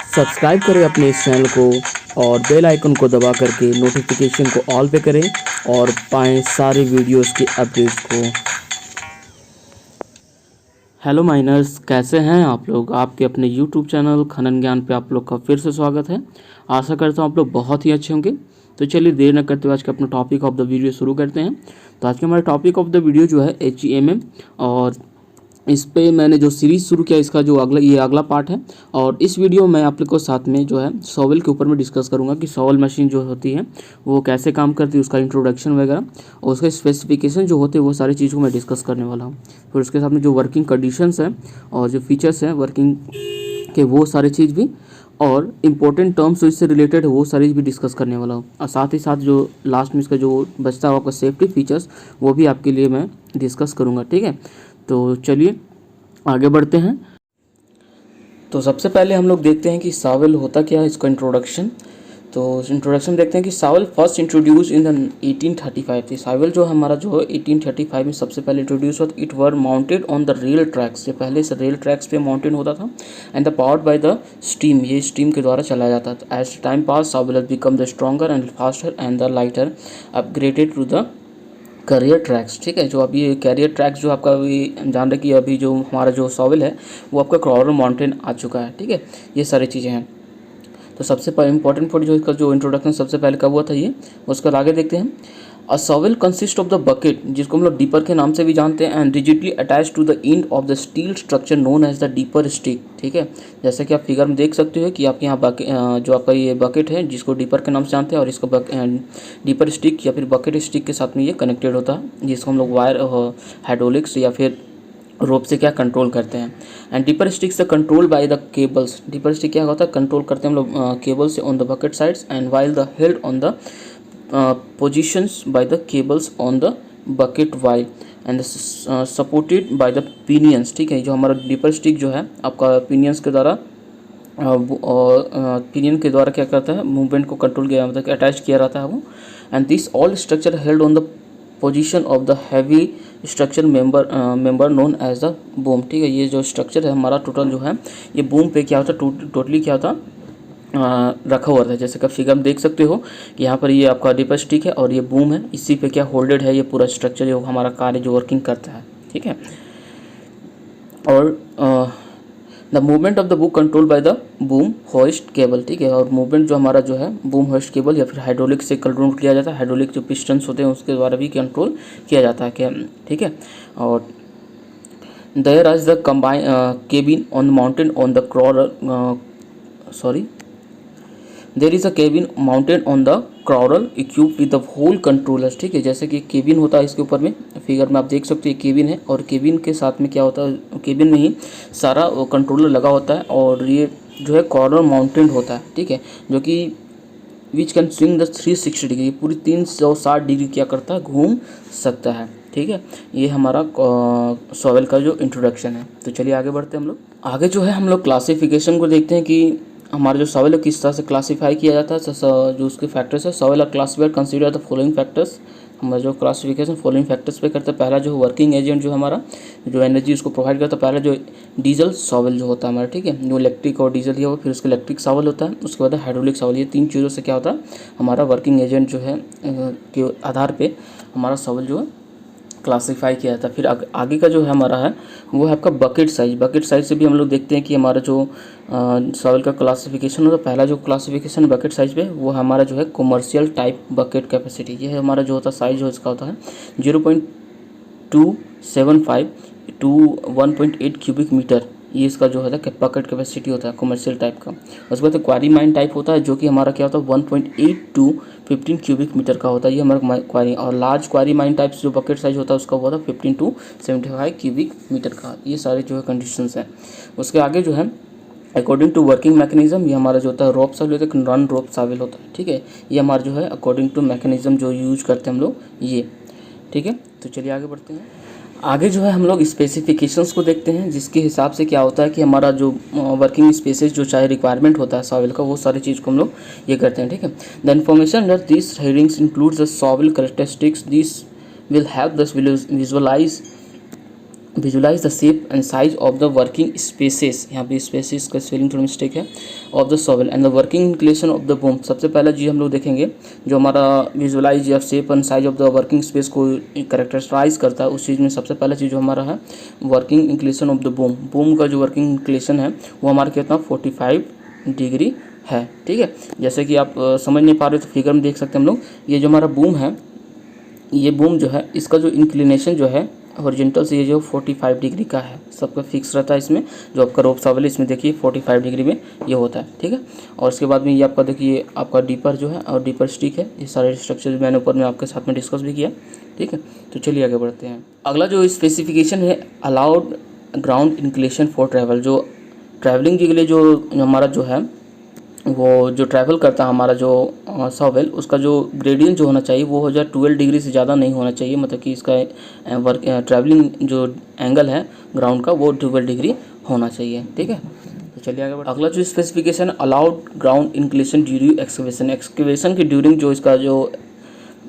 Subscribe करें अपने इस चैनल को और बेल आइकन को दबा करके नोटिफिकेशन को ऑल पे करें और पाएं सारे वीडियोस के अपडेट्स को। हेलो माइनर्स, कैसे हैं आप लोग। आपके अपने यूट्यूब चैनल खनन ज्ञान पे आप लोग का फिर से स्वागत है। आशा करता हूँ आप लोग बहुत ही अच्छे होंगे। तो चलिए देर न करते हुए आज का अपना टॉपिक ऑफ द वीडियो शुरू करते हैं। तो आज का हमारा टॉपिक ऑफ द वीडियो जो है HEMM, और इस पे मैंने जो सीरीज़ शुरू किया इसका जो अगला पार्ट है। और इस वीडियो में आप लोग को साथ में जो है सॉवल के ऊपर मैं डिस्कस करूंगा कि सॉवल मशीन जो होती है वो कैसे काम करती है, उसका इंट्रोडक्शन वगैरह और उसके स्पेसिफिकेशन जो होते हैं वो सारी चीज़ों को मैं डिस्कस करने वाला हूँ। फिर उसके साथ में जो वर्किंग कंडीशंस हैं और जो फीचर्स हैं वर्किंग के वो सारी चीज़ भी, और इम्पोर्टेंट टर्म्स इससे रिलेटेड है वो सारी भी डिस्कस करने वाला हूँ। और साथ ही साथ जो लास्ट में इसका जो बचता है आपका सेफ्टी फीचर्स वो भी आपके लिए मैं डिस्कस करूँगा। ठीक है, तो चलिए आगे बढ़ते हैं। तो सबसे पहले हम लोग देखते हैं कि सावल होता क्या है, इसका इंट्रोडक्शन। तो इंट्रोडक्शन देखते हैं कि सावल फर्स्ट इंट्रोड्यूस इन द 1835 थी। सावल जो हमारा जो है 1835 में सबसे पहले इंट्रोड्यूस हुआ। It were mounted on the rail tracks, ये पहले से रेल ट्रैक्स पे माउंटेड होता था। And the powered by the steam, ये स्टीम के द्वारा चलाया जाता था। एज टाइम पास सावल has become the stronger and faster and the lighter, upgraded to the carrier tracks. ठीक है, जो अभी कैरियर ट्रैक्स जो आपका अभी जान रहे कि अभी जो हमारा जो सॉवल है वो आपका क्रॉरल माउंटेन आ चुका है। ठीक है, ये सारी चीज़ें हैं। तो सबसे इंपॉर्टेंट पॉइंट जो इसका जो इंट्रोडक्शन सबसे पहले कब हुआ था ये, उसका आगे देखते हैं। A shovel consist of the bucket, जिसको हम लोग डीपर के नाम से भी जानते हैं, and rigidly attach to the end of the steel structure known as the dipper stick. ठीक है, जैसे कि आप फिगर में देख सकते हो कि आपके यहाँ जो आपका ये बकेट है जिसको डीपर के नाम से जानते हैं, और इसको डीपर स्टिक या फिर बकेट स्टिक के साथ में ये कनेक्टेड होता है, जिसको हम लोग वायर हाइड्रोलिक्स या फिर रोप से क्या कंट्रोल करते हैं। एंड डीपर स्टिक से control by the cables, deeper stick क्या होता है, कंट्रोल करते हैं हम लोग केबल से on the bucket sides, and while the held on the positions by the cables on the bucket while and supported by the pinions. ठीक है, जो हमारा डीपर स्टिक जो है आपका पिनियंस के द्वारा पिनियन के द्वारा क्या करता है, मूवमेंट को कंट्रोल किया, मतलब अटैच किया रहता है वो। And this all structure held on the position of the heavy structure member known as the boom. ठीक है, ये जो स्ट्रक्चर है हमारा टोटल जो है ये बूम पे क्या होता है, टोटली क्या होता रखा हुआ था। जैसे कि फिगर में देख सकते हो कि यहाँ पर ये आपका डीपर स्टिक है और ये बूम है, इसी पे क्या होल्डेड है ये पूरा स्ट्रक्चर जो हमारा कार्य जो वर्किंग करता है। ठीक है, और the movement of the book control by the boom hoist cable. ठीक है, और मूवमेंट जो हमारा जो है बूम होइस्ट केबल या फिर हाइड्रोलिक से कंट्रोल किया जाता है, हाइड्रोलिक जो पिस्टन्स होते हैं उसके द्वारा भी कंट्रोल किया जाता है क्या। ठीक है, और there is the combine cabin on mountain on the there is a cabin mounted on the crawler equipped with the whole controllers. ठीक है, जैसे कि केबिन होता है इसके ऊपर में फिगर में आप देख सकते हो केबिन है, और केबिन के साथ में क्या होता है, केबिन में ही सारा कंट्रोलर लगा होता है, और ये जो है कॉर्नर माउंटेड होता है। ठीक है, जो कि which can swing the 360 degree, पूरी 360 डिग्री क्या करता है, घूम सकता है। ठीक है, ये हमारा सॉवल का जो इंट्रोडक्शन है। तो चलिए आगे बढ़ते हैं हम लोग। आगे जो है हम लोग क्लासिफिकेशन को देखते हैं कि हमारा जो सॉवल किस तरह से क्लासीफाई किया जाता है। जो उसके फैक्टर्स है, shovel are classified consider the following factors. हमारा जो क्लासिफिकेशन फॉलोइंग फैक्टर्स पे करते हैं। पहला जो वर्किंग एजेंट जो हमारा जो एनर्जी उसको प्रोवाइड करता है, पहला जो डीजल सॉवल जो होता है हमारा। ठीक है, जो इलेक्ट्रिक और डीजल ही हो, फिर उसका इलेक्ट्रिक सॉवल होता है, उसके बाद हाइड्रोलिक सॉवल। ये तीन चीज़ों से क्या होता है हमारा वर्किंग एजेंट जो है के आधार पर हमारा सॉवल जो है क्लासीफाई किया जाता है। फिर आगे का जो है हमारा है वो है आपका बकेट साइज। बकेट साइज से भी हम लोग देखते हैं कि हमारा जो सॉवल का क्लासिफिकेशन होता है, पहला जो क्लासिफिकेशन बकेट साइज पे वो हमारा जो है कमर्शियल टाइप बकेट कैपेसिटी। ये है हमारा जो होता है साइज जो इसका होता है 0.275 टू 1.8 क्यूबिक मीटर। ये इसका जो है बकेट कैपेसिटी होता है कमर्शियल टाइप का। उसके बाद क्वारी माइन टाइप होता है जो कि हमारा क्या होता है 1.8 टू 15 क्यूबिक मीटर का होता है, ये हमारा क्वारी। और लार्ज क्वारी माइन टाइप्स जो बकेट साइज होता है उसका हुआ था 15 टू 75 क्यूबिक मीटर का। ये सारे जो है कंडीशंस हैं। उसके आगे जो है अकॉर्डिंग टू वर्किंग मैकेनिज्म, ये हमारा जो होता है रोप साविल होता है, नॉन रोप साविल होता है। ठीक है, ये हमारा जो है अकॉर्डिंग टू मैकेनिज्म जो यूज करते हैं हम लोग ये। ठीक है, तो चलिए आगे बढ़ते हैं। आगे जो है हम लोग स्पेसिफिकेशंस को देखते हैं, जिसके हिसाब से क्या होता है कि हमारा जो वर्किंग स्पेसेस जो चाहे रिक्वायरमेंट होता है सॉवल का, वो सारी चीज़ को हम लोग ये करते हैं। ठीक है, the information that this headings includes the shovel characteristics this will help thus visualize visualize the shape and size of the working spaces, यहाँ पे स्पेसेस का स्पेलिंग थोड़ा मिस्टेक है, of the shovel and the working inclination of the boom. सबसे पहला चीज़ हम लोग देखेंगे जो हमारा विजुलाइज या shape and size of the working space को करेक्टराइज करता है, उस चीज़ में सबसे पहला चीज़ जो हमारा है working inclination of the boom. Boom का जो वर्किंग इंक्लिनेशन है वो हमारा कितना 45 डिग्री है। ठीक है, जैसे कि आप समझ नहीं पा रहे तो फिगर में देख सकते हैं हम लोग, ये जो हमारा बूम है, ये बूम जो है इसका जो इंक्लिनेशन जो है हॉरिजॉन्टल से ये जो 45 डिग्री का है, सबका फिक्स रहता है। इसमें जो आपका रोप सॉवल है इसमें देखिए 45 डिग्री में ये होता है। ठीक है, और उसके बाद में ये आपका देखिए आपका डीपर जो है और डीपर स्टिक है, ये सारे स्ट्रक्चर मैंने ऊपर में आपके साथ में डिस्कस भी किया। ठीक है, तो चलिए आगे बढ़ते हैं। अगला जो स्पेसिफिकेशन है allowed ground inclination for travel, जो ट्रैवलिंग के लिए जो हमारा जो है वो जो ट्रैवल करता है हमारा जो सॉवल, उसका जो ग्रेडियंट जो होना चाहिए वो हो जाए 12 डिग्री से ज़्यादा नहीं होना चाहिए, मतलब कि इसका वर्क ट्रैवलिंग जो एंगल है ग्राउंड का वो 12 डिग्री होना चाहिए। ठीक है, तो चलिए आगे बढ़ते हैं। अगला जो specification allowed ground inclination during excavation, excavation के ड्यूरिंग जो इसका जो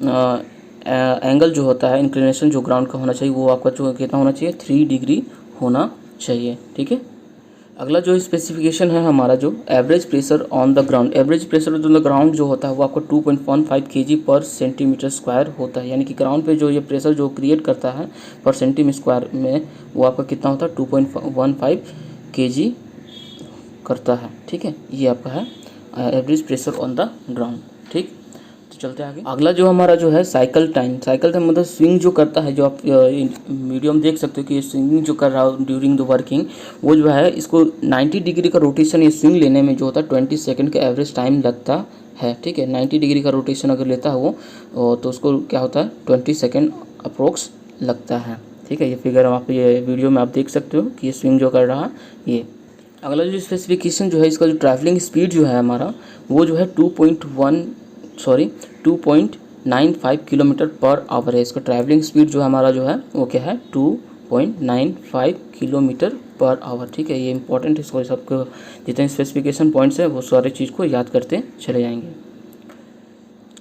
एंगल जो होता है इंक्लिनेशन जो ग्राउंड का होना चाहिए वो आपका जो कितना होना चाहिए 3 डिग्री होना चाहिए। ठीक है, अगला जो स्पेसिफिकेशन है हमारा जो average pressure on the ground, average pressure on the ground जो होता है वो आपको 2.15 kg पर सेंटीमीटर स्क्वायर होता है, यानी कि ग्राउंड पे जो ये प्रेशर जो क्रिएट करता है पर सेंटीमीटर स्क्वायर में वो आपका कितना होता है 2.15 kg करता है। ठीक है, ये आपका है average pressure on the ground. ठीक, तो चलते हैं आगे। अगला जो हमारा जो है साइकिल टाइम, साइकिल टाइम मतलब स्विंग जो करता है, जो आप वीडियो में देख सकते हो कि ये स्विंगिंग जो कर रहा है ड्यूरिंग द वर्किंग, वो जो है इसको 90 डिग्री का रोटेशन ये स्विंग लेने में जो होता है 20 सेकंड का एवरेज टाइम लगता है। ठीक है, 90 डिग्री का रोटेशन अगर लेता है वो तो उसको क्या होता है 20 सेकेंड अप्रोक्स लगता है। ठीक है, ये फिगर आप ये वीडियो में आप देख सकते हो कि ये स्विंग जो कर रहा है ये। अगला जो स्पेसिफिकेशन जो है इसका जो ट्रैवलिंग स्पीड जो है हमारा वो जो है 2.95 किलोमीटर पर आवर है। इसका ट्रैवलिंग स्पीड जो हमारा जो है वो क्या है 2.95 किलोमीटर पर आवर। ठीक है, ये इंपॉर्टेंट है, इसको सबको जितने स्पेसिफिकेशन पॉइंट्स है वो सारे चीज़ को याद करते चले जाएंगे।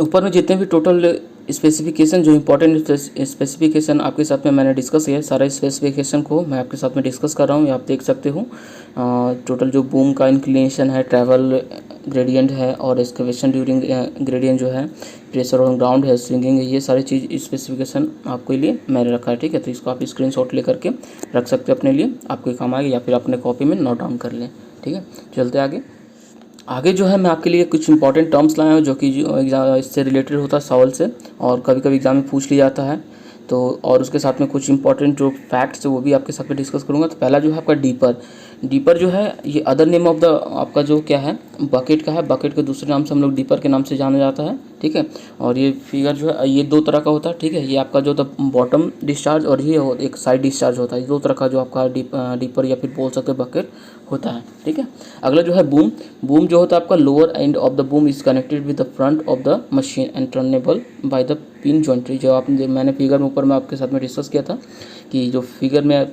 ऊपर में जितने भी टोटल स्पेसिफिकेशन जो इंपॉर्टेंट स्पेसिफिकेशन आपके साथ में मैंने डिस्कस किया है, सारे स्पेसिफिकेशन को मैं आपके साथ में डिस्कस कर रहा हूँ, आप देख सकते हो। टोटल जो बूम का इंक्लिनेशन है, ट्रैवल ग्रेडियंट है और एक्सकेवेशन ड्यूरिंग ग्रेडियंट जो है, प्रेशर ऑन ग्राउंड है, स्विंगिंग है, ये सारी चीज़ स्पेसिफिकेशन आपके लिए मैंने रखा है। ठीक है, तो इसको आप स्क्रीनशॉट लेकर के रख सकते हो अपने लिए, आपके काम आएगा, या फिर अपने कॉपी में नोट डाउन कर लें। ठीक है, चलते आगे जो है मैं आपके लिए कुछ इंपॉर्टेंट टर्म्स लाया हूँ जो कि इससे रिलेटेड होता है सवाल से, और कभी कभी एग्जाम में पूछ लिया जाता है। तो और उसके साथ में कुछ इंपॉर्टेंट जो फैक्ट्स है वो भी आपके साथ में डिस्कस करूँगा। तो पहला जो है आपका डीपर जो है ये अदर नेम ऑफ द आपका जो क्या है बकेट का है, बकेट के दूसरे नाम से हम लोग डीपर के नाम से जाना जाता है। ठीक है, और ये फिगर जो है ये 2 तरह का होता है। ठीक है, ये आपका जो बॉटम डिस्चार्ज और ये एक साइड डिस्चार्ज होता है, 2 तरह का जो आपका डीपर या फिर बोल सकते बकेट होता है। ठीक है, अगला जो है बूम जो होता है आपका lower end of the boom is connected with the front of the machine and turnable by the pin jointry. जो आपने मैंने फिगर में ऊपर में आपके साथ में डिस्कस किया था कि जो फिगर में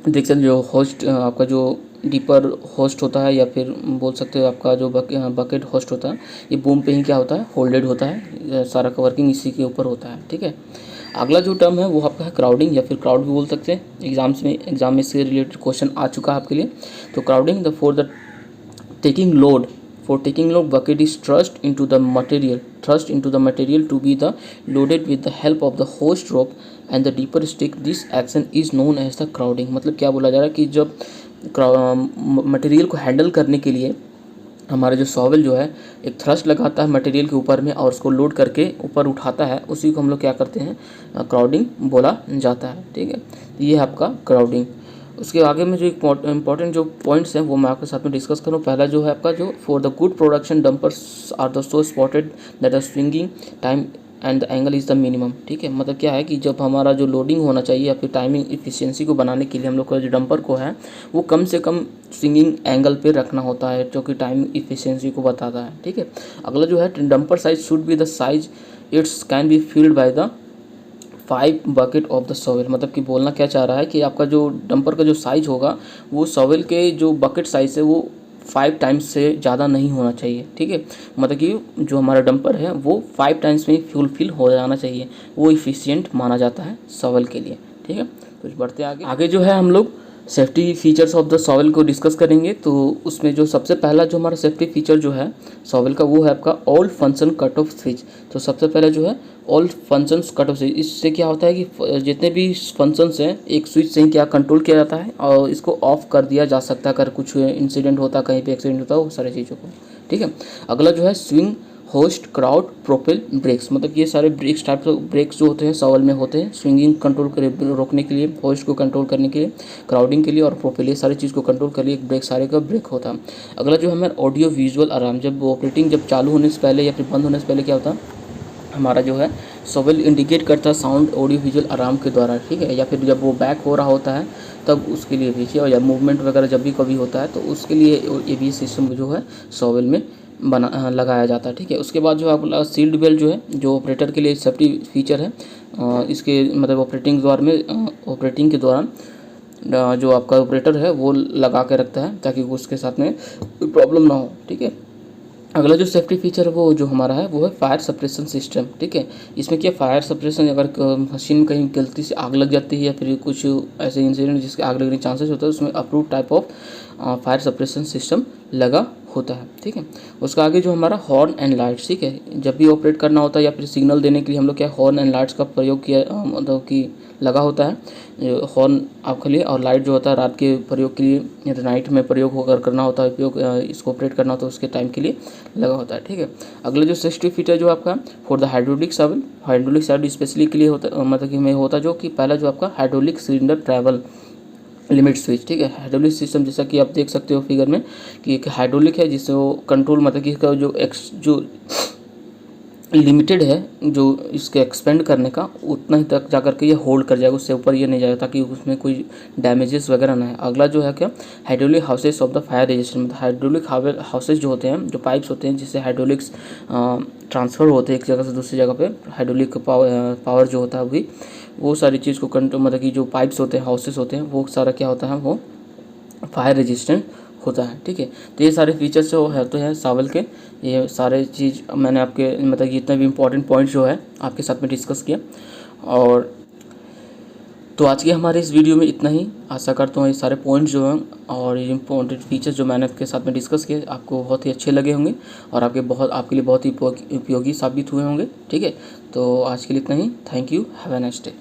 देख सकते जो होस्ट आपका जो डीपर होस्ट होता है या फिर बोल सकते हो आपका जो बकेट होस्ट होता है, ये बूम पे ही क्या होता है होल्डेड होता है, सारा का वर्किंग इसी के ऊपर होता है। ठीक है, अगला जो टर्म है वो आपका है क्राउडिंग या फिर क्राउड भी बोल सकते हैं, एग्जाम में इससे रिलेटेड क्वेश्चन आ चुका है आपके लिए। तो crowding for taking load bucket is thrust into the material to be the loaded with the help of the host rope and the deeper stick. This action is known as the crowding। मतलब क्या बोला जा रहा है कि जब material को handle करने के लिए हमारा जो सॉवल जो है एक थ्रस्ट लगाता है मटेरियल के ऊपर में और उसको लोड करके ऊपर उठाता है, उसी को हम लोग क्या करते हैं क्राउडिंग बोला जाता है। ठीक है, ये है आपका क्राउडिंग। उसके आगे में जो इंपॉर्टेंट जो पॉइंट्स हैं वो मैं आपके साथ में डिस्कस करूँ। पहला जो है आपका जो for the good production dumpers are the so spotted that the swinging time and the angle is the minimum. ठीक है, मतलब क्या है कि जब हमारा जो लोडिंग होना चाहिए या फिर टाइमिंग इफिशियंसी को बनाने के लिए हम लोग का जो डंपर को है वो कम से कम स्विंगिंग एंगल पे रखना होता है जो कि टाइमिंग इफिशियंसी को बताता है। ठीक है, अगला जो है dumper size should be the size it's can be field by the 5 bucket of the shovel. मतलब कि बोलना क्या चाह रहा है कि आपका जो डंपर का जो साइज होगा वो सॉवेल के जो बकेट साइज है वो 5 टाइम्स से ज़्यादा नहीं होना चाहिए। ठीक है, मतलब कि जो हमारा डंपर है वो 5 टाइम्स में ही फुलफिल हो जाना चाहिए, वो इफ़िशियंट माना जाता है सॉवेल के लिए। ठीक है, तो बढ़ते आगे आगे जो है हम लोग safety features of the shovel को डिस्कस करेंगे। तो उसमें जो सबसे पहला जो हमारा सेफ्टी फीचर जो है सॉवेल का वो है आपका all function cut off switch. तो सबसे पहले जो है all functions cut off switch, इससे क्या होता है कि जितने भी फंक्शंस हैं एक स्विच से ही क्या कंट्रोल किया जाता है और इसको ऑफ कर दिया जा सकता है अगर कुछ इंसिडेंट होता है, कहीं पे एक्सीडेंट होता है, वो सारी चीज़ों को। ठीक है, अगला जो है swing hoist crowd propel brakes, मतलब ये सारे ब्रेक्स टाइप ऑफ ब्रेक्स जो होते हैं सॉवेल में होते हैं स्विंगिंग कंट्रोल रोकने के लिए, होस्ट को कंट्रोल करने के लिए, क्राउडिंग के लिए और प्रोपेल, ये सारी चीज़ को कंट्रोल करने के लिए एक ब्रेक सारे का ब्रेक होता है। अगला जो हमारा ऑडियो विजुअल अलार्म, जब ऑपरेटिंग जब चालू होने से पहले या फिर बंद होने से पहले क्या होता है हमारा जो है सॉवेल इंडिकेट करता है साउंड ऑडियो विजुअल अलार्म के द्वारा। ठीक है, या फिर जब वो बैक हो रहा होता है तब उसके लिए भी, या मूवमेंट वगैरह जब भी कभी होता है तो उसके लिए ये भी सिस्टम जो है सॉवेल में लगाया जाता है। ठीक है, उसके बाद जो आपका सील्ड बेल्ट जो है जो ऑपरेटर के लिए सेफ्टी फीचर है, इसके मतलब ऑपरेटिंग के दौरान जो आपका ऑपरेटर है वो लगा के रखता है ताकि उसके साथ में कोई प्रॉब्लम ना हो। ठीक है, अगला जो सेफ्टी फीचर है वो जो हमारा है वो है फायर सप्रेशन सिस्टम। ठीक है, इसमें क्या फायर सप्रेशन, अगर मशीन कहीं गलती से आग लग जाती है या फिर कुछ ऐसे इंसिडेंट जिसके आग लगने के चांसेस होता है उसमें approve type of fire suppression system लगा होता है। ठीक है, उसका आगे जो हमारा हॉर्न एंड लाइट्स, ठीक है, जब भी ऑपरेट करना होता है या फिर सिग्नल देने के लिए हम लोग क्या हॉर्न एंड लाइट्स का प्रयोग किया मतलब कि लगा होता है। हॉर्न आपके लिए और लाइट जो होता है रात के प्रयोग के लिए, नाइट में प्रयोग होकर करना होता है, उपयोग इसको ऑपरेट करना होता है उसके टाइम के लिए लगा होता है। ठीक है, अगला जो सेफ्टी फीचर जो आपका for the hydraulic shovel specially के लिए होता मतलब कि में होता जो कि पहला जो आपका hydraulic cylinder travel limit switch. ठीक है, हाइड्रोलिक सिस्टम जैसा कि आप देख सकते हो फिगर में कि एक हाइड्रोलिक है जिससे वो कंट्रोल मतलब कि इसका जो लिमिटेड है जो इसके एक्सपेंड करने का उतना ही तक जाकर के ये होल्ड कर जाएगा, उससे ऊपर ये नहीं जाएगा ताकि उसमें कोई डैमेजेस वगैरह ना है। अगला जो है क्या hydraulic houses of the fire resistance, मतलब हाइड्रोलिक हाउसेस जो होते हैं जो पाइप्स होते हैं जिससे हाइड्रोलिक्स ट्रांसफ़र होते हैं एक जगह से दूसरी जगह पे, हाइड्रोलिक पावर जो होता है वो सारी चीज़ को कंट्रोल मतलब कि जो पाइप्स होते हैं हाउसेस होते हैं वो सारा क्या होता है वो फायर रेजिस्टेंट होता है। ठीक है, तो ये सारे फीचर्स जो है तो हैं सॉवेल के, ये सारे चीज़ मैंने आपके मतलब जितने भी इम्पोर्टेंट पॉइंट्स जो है आपके साथ में डिस्कस किया। और तो आज के हमारे इस वीडियो में इतना ही, आशा करता हूँ ये सारे पॉइंट्स जो हैं और ये इम्पोर्टेंट फीचर्स जो मैंने आपके साथ में डिस्कस किए आपको बहुत ही अच्छे लगे होंगे और आपके लिए बहुत ही उपयोगी साबित हुए होंगे। ठीक है, तो आज के लिए इतना ही, thank you, have a nice day.